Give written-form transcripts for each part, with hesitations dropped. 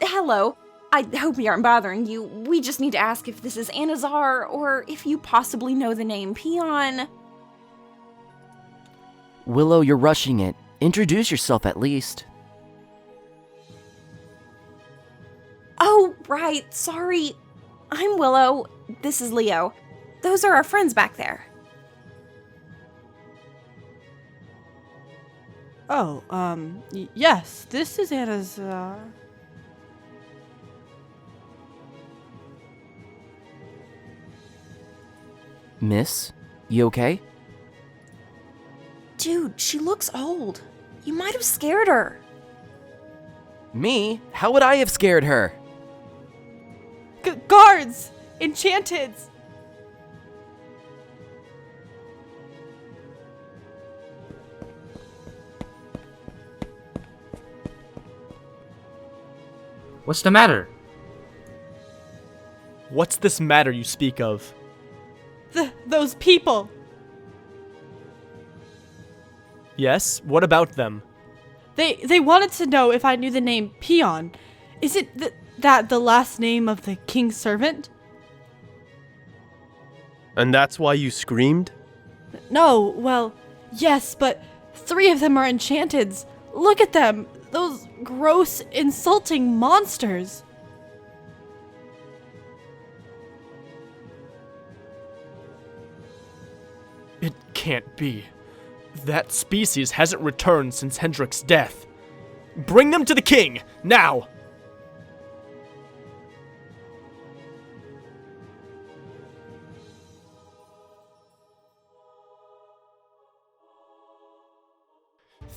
Hello. I hope we aren't bothering you. We just need to ask if this is Anazar, or if you possibly know the name Peon. Willow, you're rushing it. Introduce yourself at least. Oh, right, sorry. I'm Willow. This is Leo. Those are our friends back there. Oh, yes, this is Anazar. Miss, you okay? Dude, she looks old. You might have scared her. Me? How would I have scared her? Guards! Enchanteds! What's the matter? What's this matter you speak of? Those people! Yes, what about them? They wanted to know if I knew the name Peon. Is it that the last name of the king's servant? And that's why you screamed? No, well, yes, but 3 of them are enchanteds. Look at them! Those gross, insulting monsters! It can't be. That species hasn't returned since Hendrik's death. Bring them to the king, now!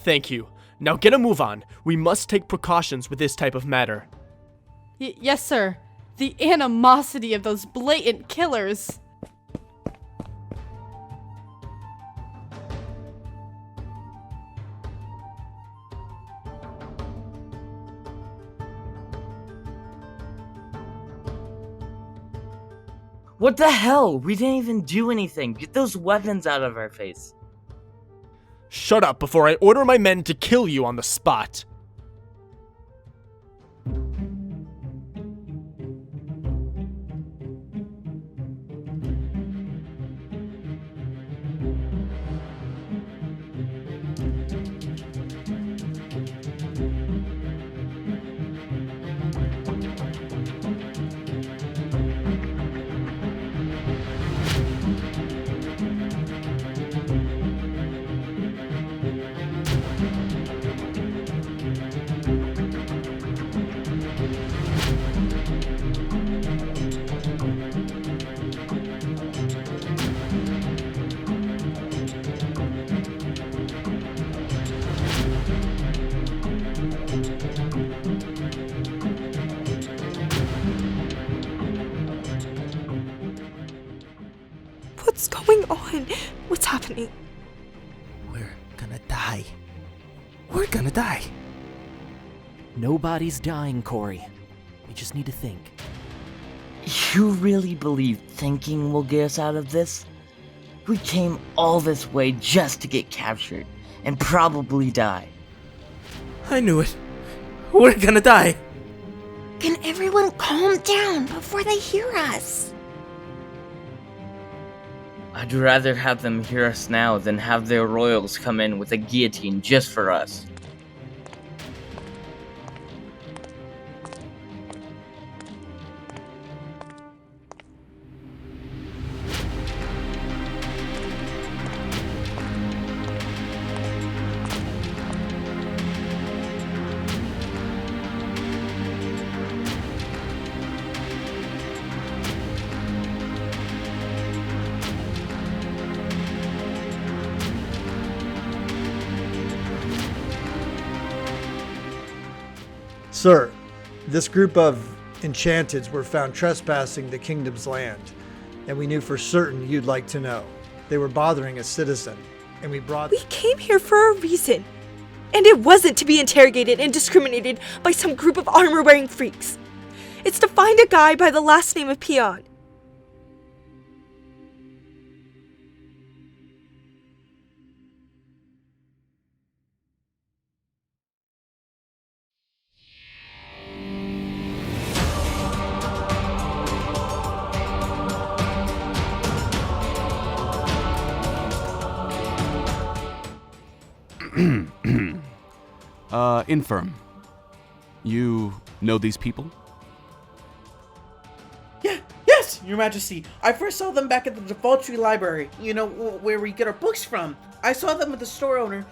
Thank you. Now get a move on. We must take precautions with this type of matter. Yes, sir. The animosity of those blatant killers. What the hell? We didn't even do anything. Get those weapons out of our face. Shut up before I order my men to kill you on the spot. What's going on? What's happening? We're gonna die. We're gonna die. Nobody's dying, Corey. We just need to think. You really believe thinking will get us out of this? We came all this way just to get captured and probably die. I knew it. We're gonna die. Can everyone calm down before they hear us? I'd rather have them hear us now than have their royals come in with a guillotine just for us. Sir, this group of enchanteds were found trespassing the kingdom's land, and we knew for certain you'd like to know. They were bothering a citizen, and we came here for a reason, and it wasn't to be interrogated and discriminated by some group of armor-wearing freaks. It's to find a guy by the last name of Peon. Infirm. You know these people? Yes, Your Majesty. I first saw them back at the Defaultry Library, where we get our books from. I saw them with the store owner.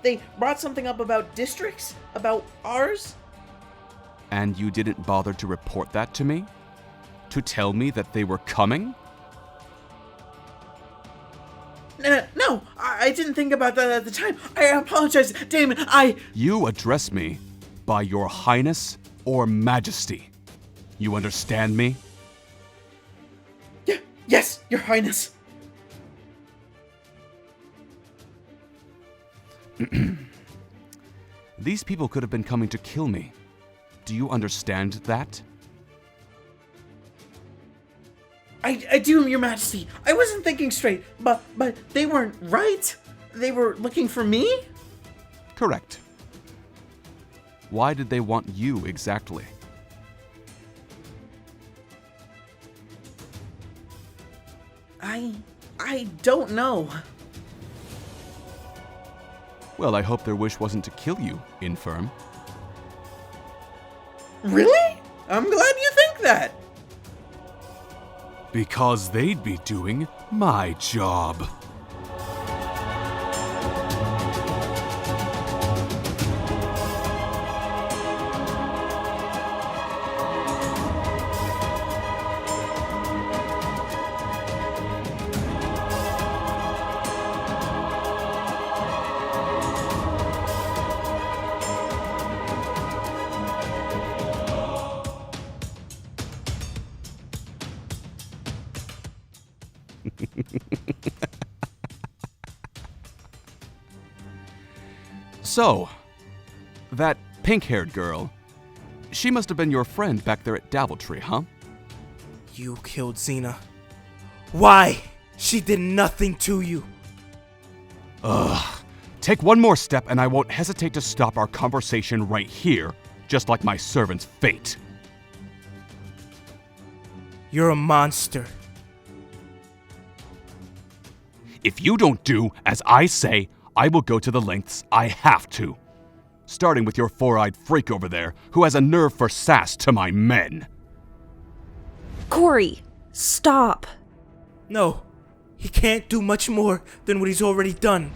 They brought something up about districts? About ours? And you didn't bother to report that to me? To tell me that they were coming? No, I didn't think about that at the time. I apologize, Damon, You address me by Your Highness or Majesty. You understand me? Yes, Your Highness. These people could have been coming to kill me. Do you understand that? I do, Your Majesty. I wasn't thinking straight, but they weren't right. They were looking for me? Correct. Why did they want you exactly? I don't know. Well, I hope their wish wasn't to kill you, Infirm. Really? I'm glad you think that. Because they'd be doing my job. So, that pink-haired girl, she must have been your friend back there at Dabbletree, huh? You killed Xena. Why? She did nothing to you. Ugh. Take one more step and I won't hesitate to stop our conversation right here, just like my servant's fate. You're a monster. If you don't do as I say, I will go to the lengths I have to. Starting with your four-eyed freak over there, who has a nerve for sass to my men. Corey, stop. No, he can't do much more than what he's already done.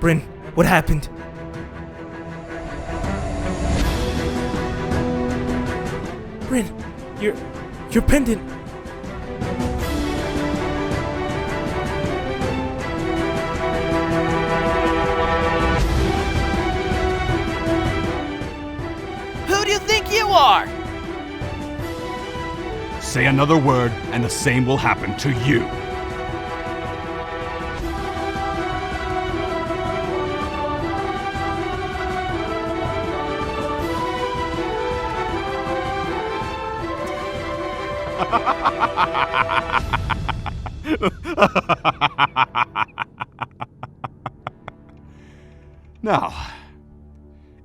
Bryn, what happened? Bryn, your pendant. Who do you think you are? Say another word and the same will happen to you. Now,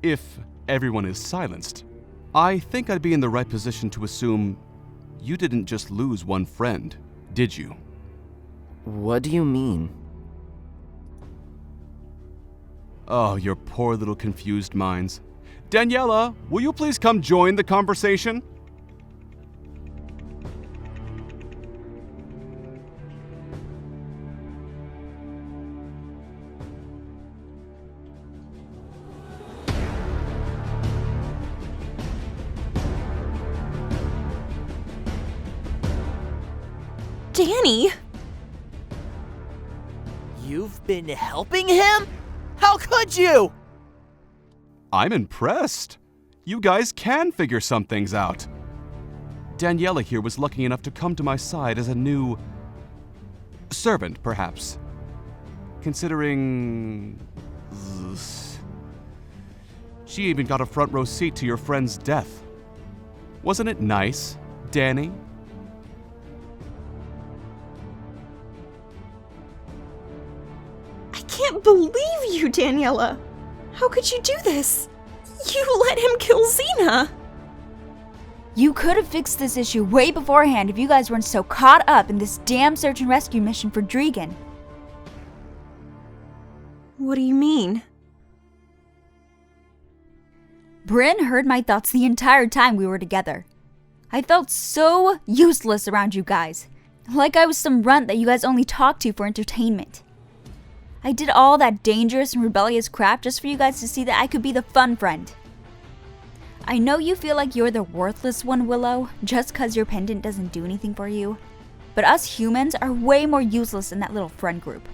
if everyone is silenced, I think I'd be in the right position to assume you didn't just lose one friend, did you? What do you mean? Oh, your poor little confused minds. Daniela, will you please come join the conversation? Danny! You've been helping him? How could you? I'm impressed. You guys can figure some things out. Daniela here was lucky enough to come to my side as a new servant, perhaps. Considering she even got a front row seat to your friend's death. Wasn't it nice, Danny? I can't believe you, Daniela! How could you do this? You let him kill Xena! You could have fixed this issue way beforehand if you guys weren't so caught up in this damn search and rescue mission for Dregan. What do you mean? Bryn heard my thoughts the entire time we were together. I felt so useless around you guys. Like I was some runt that you guys only talked to for entertainment. I did all that dangerous and rebellious crap just for you guys to see that I could be the fun friend. I know you feel like you're the worthless one, Willow, just cause your pendant doesn't do anything for you. But us humans are way more useless than that little friend group.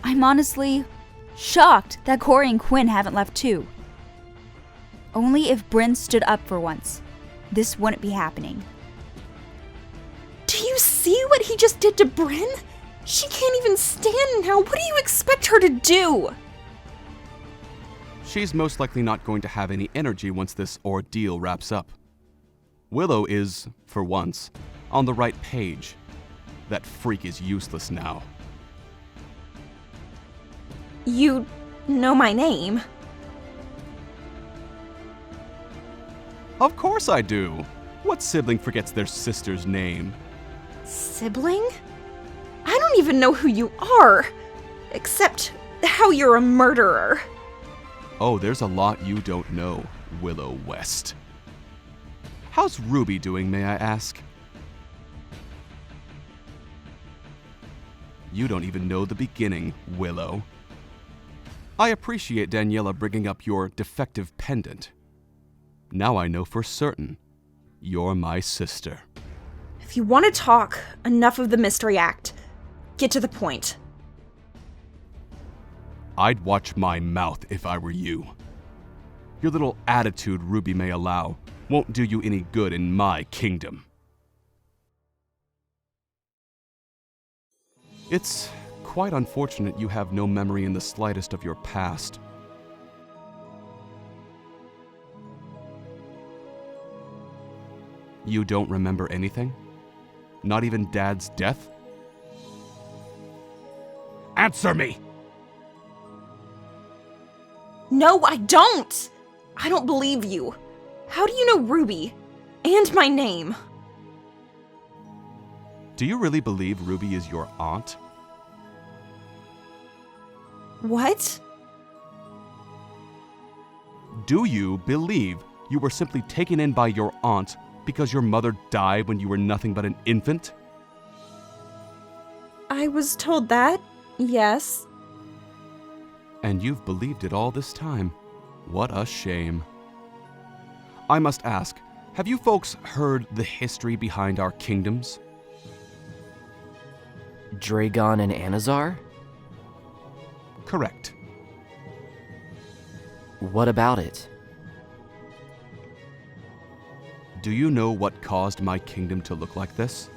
I'm honestly shocked that Corey and Quinn haven't left too. Only if Bryn stood up for once, this wouldn't be happening. Do you see what he just did to Bryn? She can't even stand now. What do you expect her to do? She's most likely not going to have any energy once this ordeal wraps up. Willow is, for once, on the right page. That freak is useless now. You know my name. Of course I do. What sibling forgets their sister's name? Sibling? I don't even know who you are, except how you're a murderer. Oh, there's a lot you don't know, Willow West. How's Ruby doing, may I ask? You don't even know the beginning, Willow. I appreciate Daniela bringing up your defective pendant. Now I know for certain you're my sister. If you want to talk, enough of the mystery act. Get to the point. I'd watch my mouth if I were you. Your little attitude Ruby may allow won't do you any good in my kingdom. It's quite unfortunate you have no memory in the slightest of your past. You don't remember anything? Not even Dad's death? Answer me! No, I don't! I don't believe you. How do you know Ruby? And my name? Do you really believe Ruby is your aunt? What? Do you believe you were simply taken in by your aunt because your mother died when you were nothing but an infant? I was told that, yes. And you've believed it all this time. What a shame. I must ask, have you folks heard the history behind our kingdoms? Dragon and Anazar? Correct. What about it? Do you know what caused my kingdom to look like this?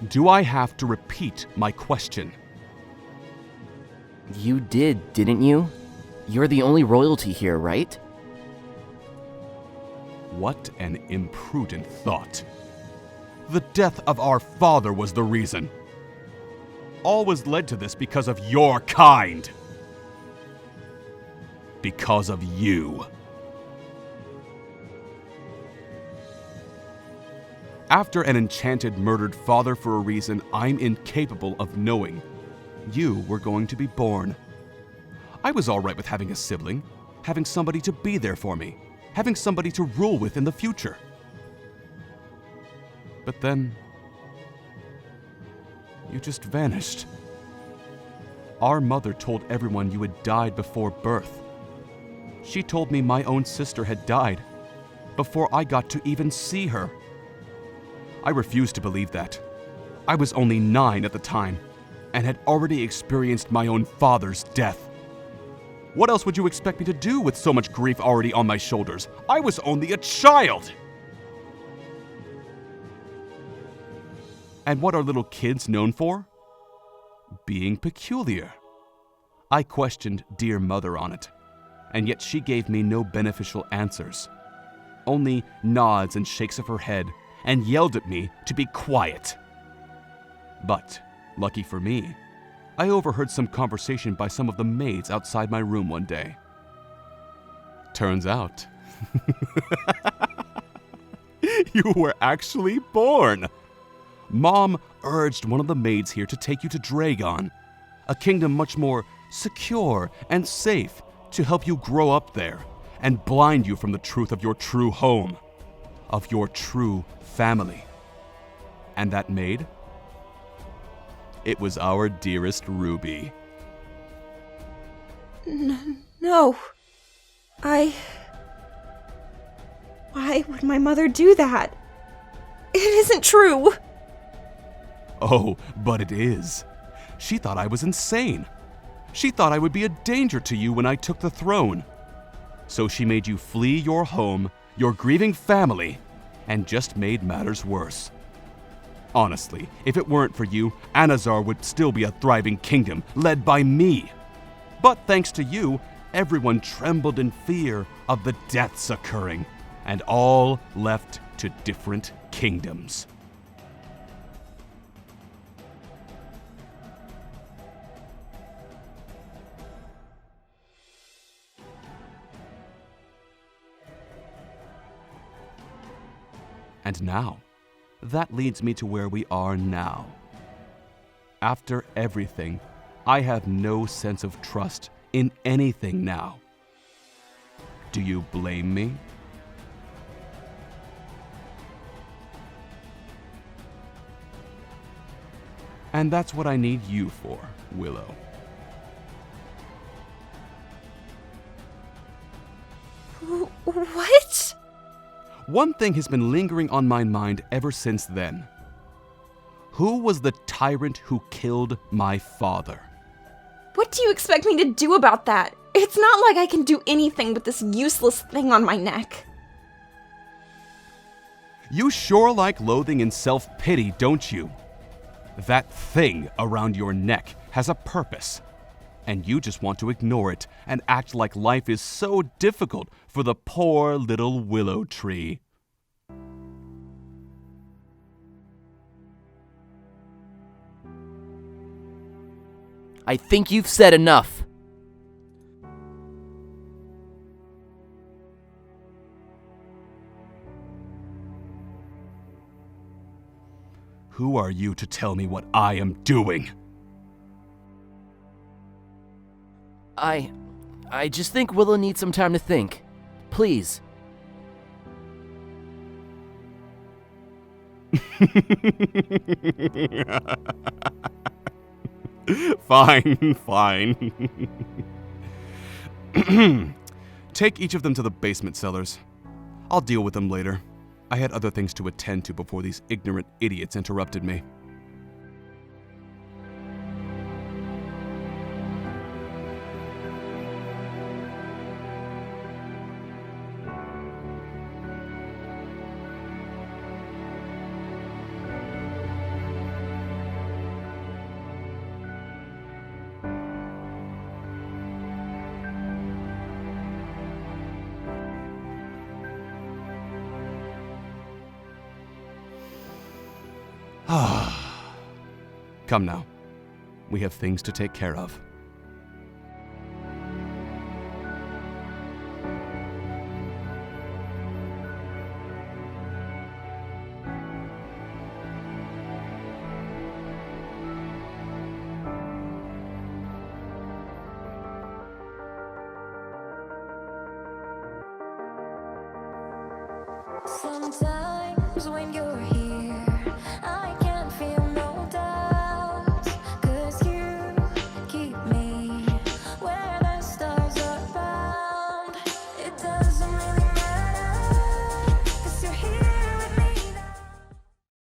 Do I have to repeat my question? You did, didn't you? You're the only royalty here, right? What an imprudent thought. The death of our father was the reason. always led to this because of your kind. Because of you. After an enchanted, murdered father for a reason I'm incapable of knowing, you were going to be born. I was all right with having a sibling, having somebody to be there for me, having somebody to rule with in the future. But then, you just vanished. Our mother told everyone you had died before birth. She told me my own sister had died before I got to even see her. I refused to believe that. I was only 9 at the time and had already experienced my own father's death. What else would you expect me to do with so much grief already on my shoulders? I was only a child! And what are little kids known for? Being peculiar. I questioned dear mother on it, and yet she gave me no beneficial answers. Only nods and shakes of her head, and yelled at me to be quiet. But, lucky for me, I overheard some conversation by some of the maids outside my room one day. Turns out, you were actually born. Mom urged one of the maids here to take you to Dragon, a kingdom much more secure and safe, to help you grow up there and blind you from the truth of your true home, of your true family. And that maid? It was our dearest Ruby. No. Why would my mother do that? It isn't true. Oh, but it is. She thought I was insane. She thought I would be a danger to you when I took the throne. So she made you flee your home, your grieving family, and just made matters worse. Honestly, if it weren't for you, Anazar would still be a thriving kingdom, led by me. But thanks to you, everyone trembled in fear of the deaths occurring, and all left to different kingdoms. And now, that leads me to where we are now. After everything, I have no sense of trust in anything now. Do you blame me? And that's what I need you for, Willow. What? One thing has been lingering on my mind ever since then. Who was the tyrant who killed my father? What do you expect me to do about that? It's not like I can do anything with this useless thing on my neck. You sure like loathing and self-pity, don't you? That thing around your neck has a purpose, and you just want to ignore it and act like life is so difficult for the poor little willow tree. I think you've said enough. Who are you to tell me what I am doing? I just think Willow needs some time to think. Please. Fine. Take each of them to the basement cellars. I'll deal with them later. I had other things to attend to before these ignorant idiots interrupted me. Come now. We have things to take care of. Sometimes